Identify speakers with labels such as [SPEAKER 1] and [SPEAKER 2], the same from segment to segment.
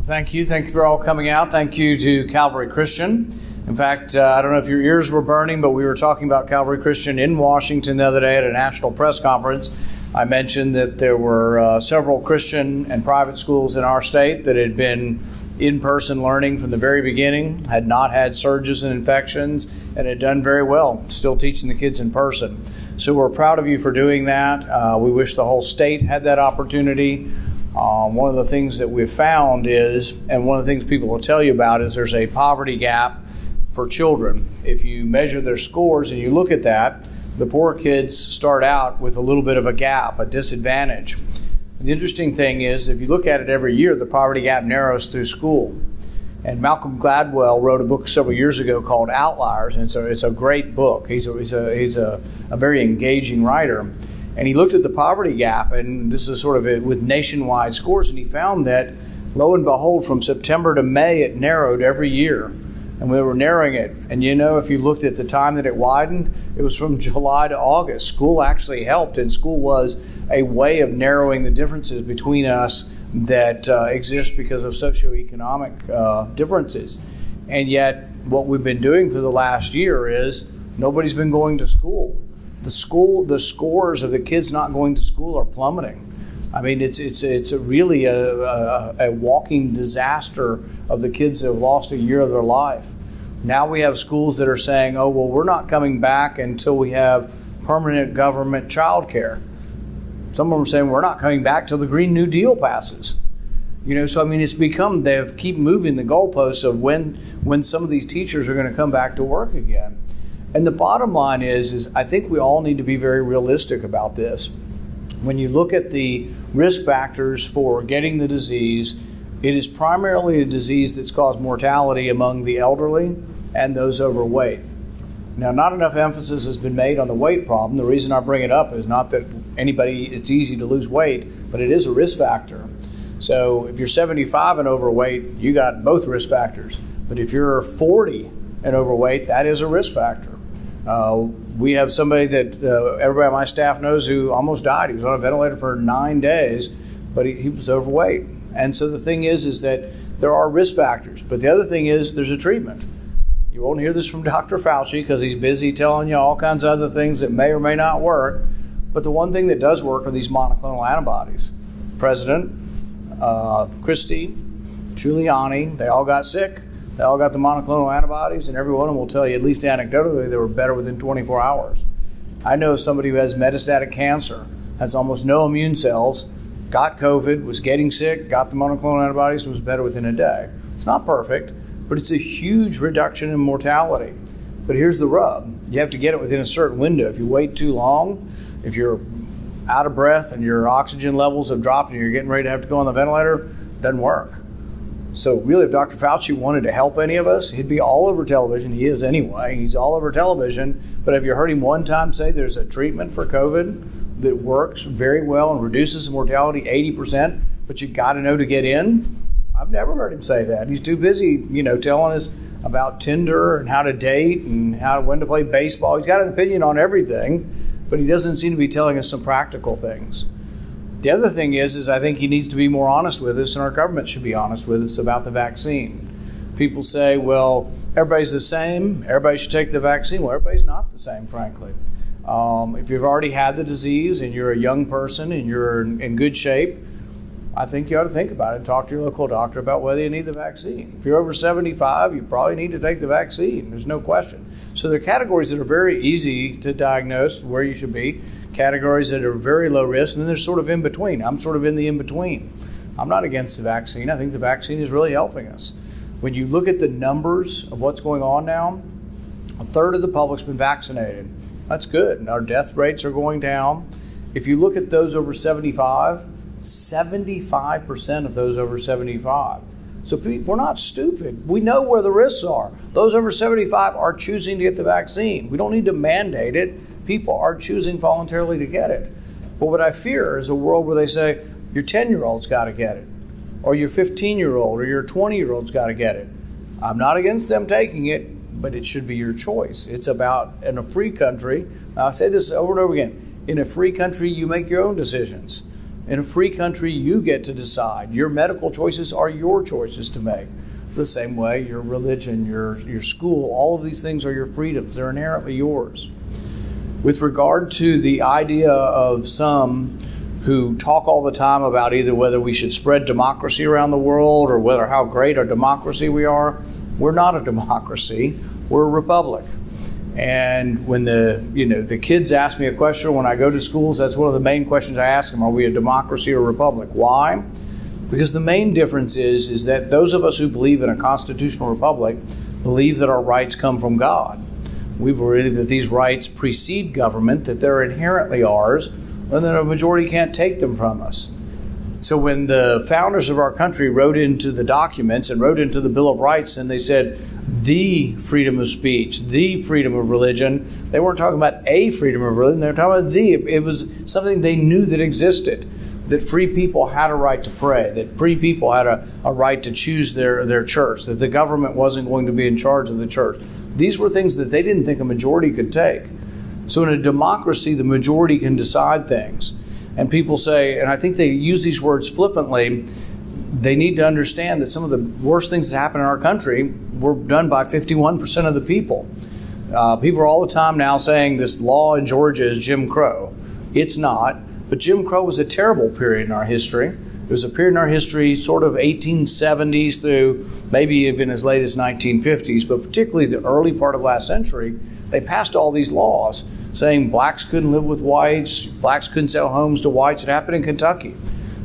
[SPEAKER 1] Thank you. Thank you for all coming out. Thank you to Calvary Christian. In fact, I don't know if your ears were burning, but we were talking about Calvary Christian in Washington the other day at a national press conference. I mentioned that there were several Christian and private schools in our state that had been in-person learning from the very beginning, had not had surges and infections, and had done very well, still teaching the kids in person. So we're proud of you for doing that. We wish the whole state had that opportunity. One of the things that we've found is, and one of the things people will tell you about, is there's a poverty gap for children. If you measure their scores and you look at that, the poor kids start out with a little bit of a gap, a disadvantage. The interesting thing is, if you look at it every year, the poverty gap narrows through school. And Malcolm Gladwell wrote a book several years ago called Outliers, and it's a great book. He's a very engaging writer. And he looked at the poverty gap, and this is sort of with nationwide scores, and he found that, lo and behold, from September to May, it narrowed every year. And we were narrowing it. And you know, if you looked at the time that it widened, it was from July to August. School actually helped, and school was a way of narrowing the differences between us that exist because of socioeconomic differences. And yet, what we've been doing for the last year is nobody's been going to school. The scores of the kids not going to school are plummeting. I mean, it's really a walking disaster of the kids that have lost a year of their life. Now we have schools that are saying, oh, well, we're not coming back until we have permanent government child care. Some of them are saying we're not coming back till the Green New Deal passes. You know, so I mean, it's become, they've keep moving the goalposts of when some of these teachers are going to come back to work again. And the bottom line is I think we all need to be very realistic about this. When you look at the risk factors for getting the disease, it is primarily a disease that's caused mortality among the elderly and those overweight. Now, not enough emphasis has been made on the weight problem. The reason I bring it up is not that it's easy to lose weight, but it is a risk factor. So if you're 75 and overweight, you got both risk factors. But if you're 40 and overweight, that is a risk factor. We have somebody that everybody on my staff knows who almost died. He was on a ventilator for 9 days, but he was overweight. And so the thing is that there are risk factors. But the other thing is there's a treatment. You won't hear this from Dr. Fauci because he's busy telling you all kinds of other things that may or may not work. But the one thing that does work are these monoclonal antibodies. President, Christie, Giuliani, they all got sick. They all got the monoclonal antibodies, and every one of them will tell you, at least anecdotally, they were better within 24 hours. I know somebody who has metastatic cancer, has almost no immune cells, got COVID, was getting sick, got the monoclonal antibodies, and was better within a day. It's not perfect, but it's a huge reduction in mortality. But here's the rub. You have to get it within a certain window. If you wait too long, if you're out of breath and your oxygen levels have dropped and you're getting ready to have to go on the ventilator, it doesn't work. So really, if Dr. Fauci wanted to help any of us, he'd be all over television. He is anyway. He's all over television. But have you heard him one time say there's a treatment for COVID that works very well and reduces mortality 80%, but you got to know to get in? I've never heard him say that. He's too busy, telling us about Tinder and how to date and when to play baseball. He's got an opinion on everything, but he doesn't seem to be telling us some practical things. The other thing is I think he needs to be more honest with us, and our government should be honest with us about the vaccine. People say, well, everybody's the same, everybody should take the vaccine. Well, everybody's not the same, frankly. If you've already had the disease and you're a young person and you're in good shape, I think you ought to think about it and talk to your local doctor about whether you need the vaccine. If you're over 75, you probably need to take the vaccine. There's no question. So there are categories that are very easy to diagnose where you should be, categories that are very low risk, and then there's sort of in between. I'm sort of in the in between. I'm not against the vaccine. I think the vaccine is really helping us. When you look at the numbers of what's going on now, a third of the public's been vaccinated. That's good. And our death rates are going down. If you look at those over 75, 75% of those over 75. So we're not stupid. We know where the risks are. Those over 75 are choosing to get the vaccine. We don't need to mandate it. People are choosing voluntarily to get it. But what I fear is a world where they say, your 10-year-old's got to get it, or your 15-year-old or your 20-year-old's got to get it. I'm not against them taking it, but it should be your choice. It's about, in a free country, I say this over and over again, in a free country, you make your own decisions. In a free country, you get to decide. Your medical choices are your choices to make. The same way, your religion, your school, all of these things are your freedoms. They're inherently yours. With regard to the idea of some who talk all the time about either whether we should spread democracy around the world or whether how great a democracy we are, we're not a democracy. We're a republic. And when the kids ask me a question when I go to schools, that's one of the main questions I ask them: are we a democracy or a republic? Why? Because the main difference is that those of us who believe in a constitutional republic believe that our rights come from God. We believe that these rights precede government, that they're inherently ours, and that a majority can't take them from us. So when the founders of our country wrote into the documents and wrote into the Bill of Rights, and they said the freedom of speech, the freedom of religion, they weren't talking about a freedom of religion, they were talking about the. It was something they knew that existed, that free people had a right to pray, that free people had a right to choose their church, that the government wasn't going to be in charge of the church. These were things that they didn't think a majority could take. So in a democracy, the majority can decide things. And people say, and I think they use these words flippantly, they need to understand that some of the worst things that happen in our country were done by 51% of the people. People are all the time now saying this law in Georgia is Jim Crow. It's not. But Jim Crow was a terrible period in our history. It was a period in our history sort of 1870s through maybe even as late as 1950s, but particularly the early part of last century, they passed all these laws saying blacks couldn't live with whites, blacks couldn't sell homes to whites. It happened in Kentucky.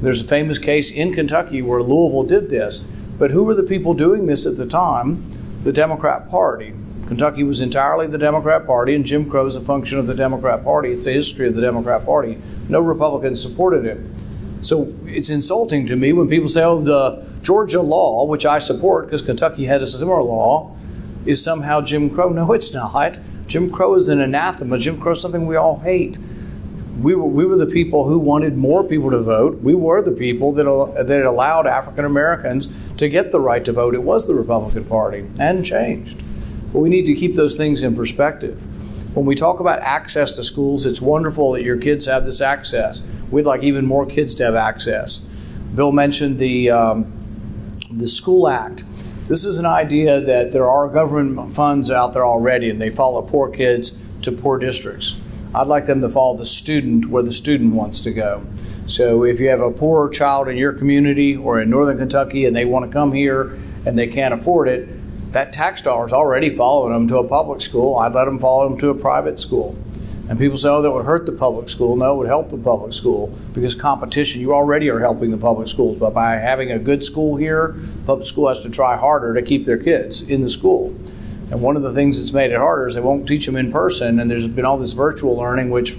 [SPEAKER 1] There's a famous case in Kentucky where Louisville did this. But who were the people doing this at the time? The Democrat Party. Kentucky was entirely the Democrat Party, and Jim Crow is a function of the Democrat Party. It's the history of the Democrat Party. No Republicans supported it. So it's insulting to me when people say, oh, the Georgia law, which I support because Kentucky had a similar law, is somehow Jim Crow. No, it's not. Jim Crow is an anathema. Jim Crow is something we all hate. We were the people who wanted more people to vote. We were the people that allowed African Americans to get the right to vote. It was the Republican Party, and changed. But we need to keep those things in perspective. When we talk about access to schools, it's wonderful that your kids have this access. We'd like even more kids to have access. Bill mentioned the School Act. This is an idea that there are government funds out there already, and they follow poor kids to poor districts. I'd like them to follow the student where the student wants to go. So if you have a poor child in your community or in northern Kentucky and they want to come here and they can't afford it, that tax dollar is already following them to a public school. I'd let them follow them to a private school. And people say, oh, that would hurt the public school. No, it would help the public school because competition, you already are helping the public schools. But by having a good school here, public school has to try harder to keep their kids in the school. And one of the things that's made it harder is they won't teach them in person. And there's been all this virtual learning, which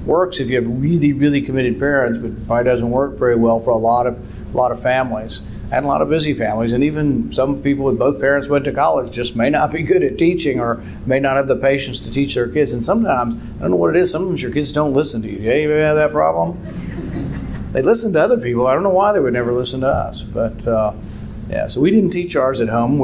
[SPEAKER 1] works if you have really, really committed parents, but probably doesn't work very well for a lot of families. And a lot of busy families, and even some people with both parents went to college just may not be good at teaching or may not have the patience to teach their kids. And sometimes, I don't know what it is, sometimes your kids don't listen to you. Yeah, you have that problem? They listen to other people. I don't know why they would never listen to us. But yeah, so we didn't teach ours at home.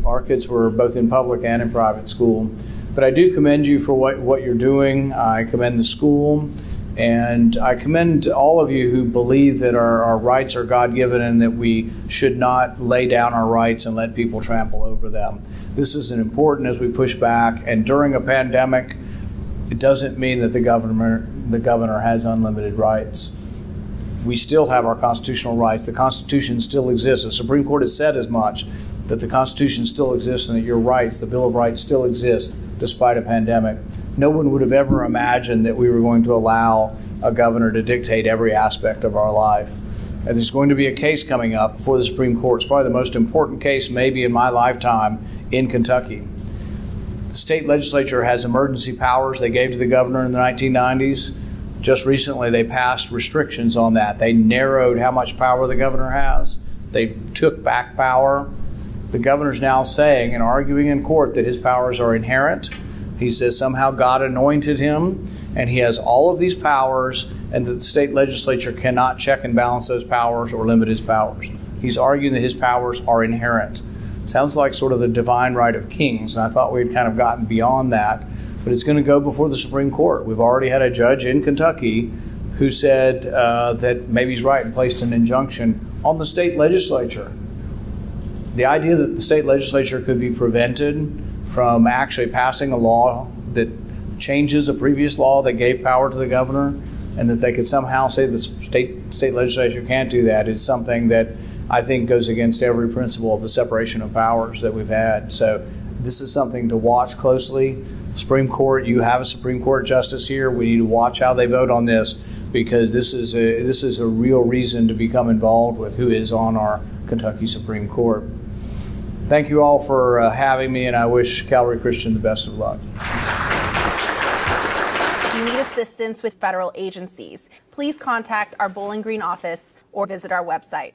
[SPEAKER 1] Our kids were both in public and in private school. But I do commend you for what you're doing. I commend the school. And I commend all of you who believe that our rights are God-given and that we should not lay down our rights and let people trample over them. This is important as we push back. And during a pandemic, it doesn't mean that the governor has unlimited rights. We still have our constitutional rights. The Constitution still exists. The Supreme Court has said as much, that the Constitution still exists and that your rights, the Bill of Rights, still exist despite a pandemic. No one would have ever imagined that we were going to allow a governor to dictate every aspect of our life. And there's going to be a case coming up before the Supreme Court. It's probably the most important case maybe in my lifetime in Kentucky. The state legislature has emergency powers they gave to the governor in the 1990s. Just recently they passed restrictions on that. They narrowed how much power the governor has. They took back power. The governor's now saying and arguing in court that his powers are inherent. He says somehow God anointed him and he has all of these powers and that the state legislature cannot check and balance those powers or limit his powers. He's arguing that his powers are inherent. Sounds like sort of the divine right of kings. And I thought we had kind of gotten beyond that. But it's going to go before the Supreme Court. We've already had a judge in Kentucky who said that maybe he's right and placed an injunction on the state legislature. The idea that the state legislature could be prevented from actually passing a law that changes a previous law that gave power to the governor, and that they could somehow say the state legislature can't do that, is something that I think goes against every principle of the separation of powers that we've had. So this is something to watch closely. Supreme Court, you have a Supreme Court justice here. We need to watch how they vote on this, because this is a real reason to become involved with who is on our Kentucky Supreme Court. Thank you all for having me, and I wish Calvary Christian the best of luck.
[SPEAKER 2] Need assistance with federal agencies, please contact our Bowling Green office or visit our website.